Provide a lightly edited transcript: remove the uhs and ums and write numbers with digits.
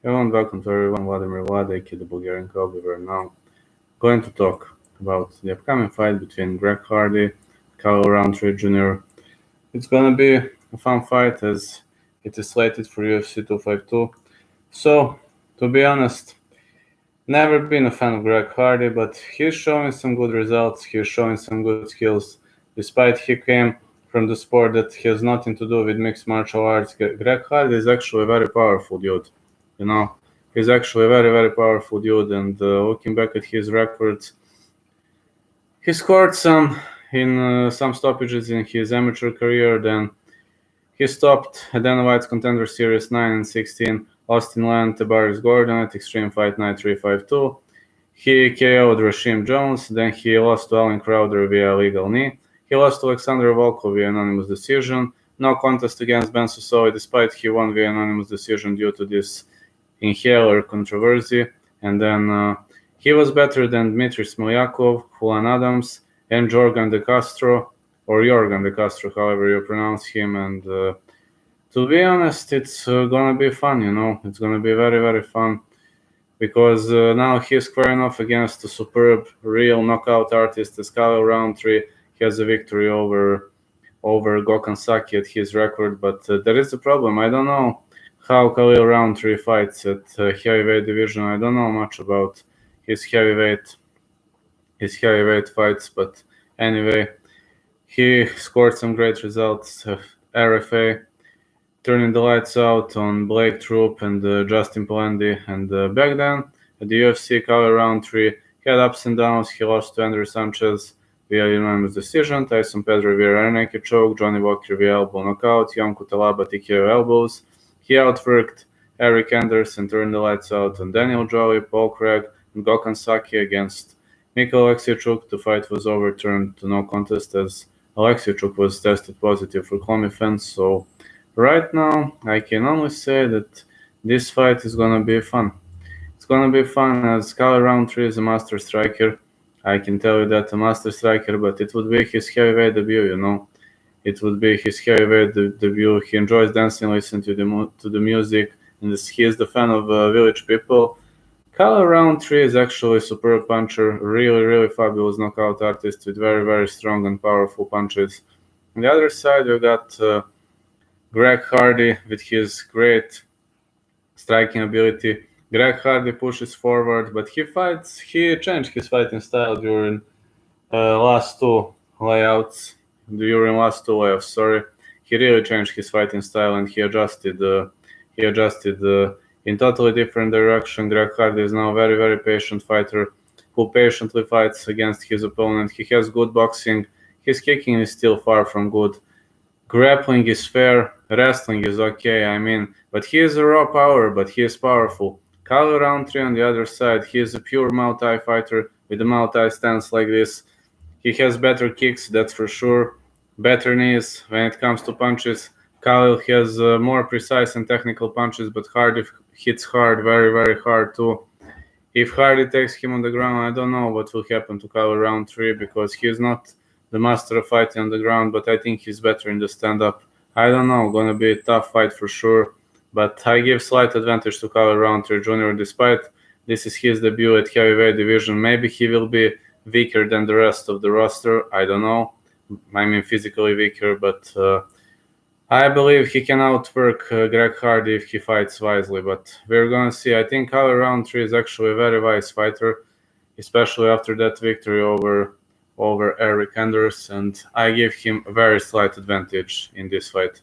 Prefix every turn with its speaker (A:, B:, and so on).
A: Hello and welcome to everyone. Vladimir Vladek, the Bulgarian Kobe. We're now going to talk about the upcoming fight between Greg Hardy, Khalil Rountree Jr. It's gonna be a fun fight as it is slated for UFC 252. So, to be honest, never been a fan of Greg Hardy, but he's showing some good results. He's showing some good skills, despite he came from the sport that has nothing to do with mixed martial arts. Greg Hardy is actually a very powerful dude. You know, he's actually a very powerful dude. And looking back at his records, he scored some stoppages in his amateur career. Then he stopped Dana White's Contender Series 9 and 16, Austin Land, Tabaris Gordon at Extreme Fight Night 352. He KO'd Rasheem Jones, then he lost to Alan Crowder via legal knee. He lost to Alexander Volkov via unanimous decision. No contest against Ben Sosoli, despite he won via unanimous decision due to this inhaler controversy. And then he was better than Dmitry Smolyakov, Juan Adams, and Jorgen De Castro, or Jorgen De Castro, however you pronounce him. And to be honest, it's gonna be fun, It's gonna be very fun because now he's squaring off against a superb, real knockout artist as Khalil Rountree. He has a victory over Gokhan Saki at his record, but there is a problem. I don't know how Khalil Rountree fights at heavyweight division. I don't know much about his heavyweight fights, but anyway, he scored some great results. RFA turning the lights out on Blake Troop and Justin Palendi. And back then, at the UFC, Khalil Rountree had ups and downs. He lost to Andrew Sanchez via unanimous decision, Tyson Pedro via rear naked choke, Johnny Walker via elbow knockout, Jan Kutalaba TKO elbows. He outworked Eric Anderson, turned the lights out on Daniel Jolly, Paul Craig, and Gokhan Saki against Mikhail Alexichuk. The fight was overturned to no contest as Alexichuk was tested positive for clomifene. So right now, I can only say that this fight is gonna be fun. It's gonna be fun as Khalil Rountree is a master striker. I can tell you that a master striker, but it would be his heavyweight debut, It would be his heavyweight debut. He enjoys dancing, listening to the music, and he is the fan of Village People. Khalil Rountree is actually a superb puncher, really fabulous knockout artist with very strong and powerful punches. On the other side, you got Greg Hardy with his great striking ability. Greg Hardy pushes forward, but he changed his fighting style during last two layouts. During last two layoffs, sorry, he really changed his fighting style and he adjusted. In totally different direction. Greg Hardy is now a very patient fighter who patiently fights against his opponent. He has good boxing. His kicking is still far from good. Grappling is fair. Wrestling is okay. But he is a raw power, but he is powerful. Khalil Rountree on the other side, he is a pure Muay Thai fighter with a Muay Thai stance like this. He has better kicks, that's for sure. Better knees when it comes to punches. Khalil has more precise and technical punches, but Hardy hits hard, very hard too. If Hardy takes him on the ground, I don't know what will happen to Khalil Rountree because he is not the master of fighting on the ground, but I think he's better in the stand-up. I don't know, gonna be a tough fight for sure, but I give slight advantage to Khalil Rountree Jr. despite this is his debut at heavyweight division. Maybe he will be weaker than the rest of the roster. I don't know. Physically weaker, but I believe he can outwork Greg Hardy if he fights wisely. But we're gonna see. I think Khalil Rountree is actually a very wise fighter, especially after that victory over Eric Anders, and I give him a very slight advantage in this fight.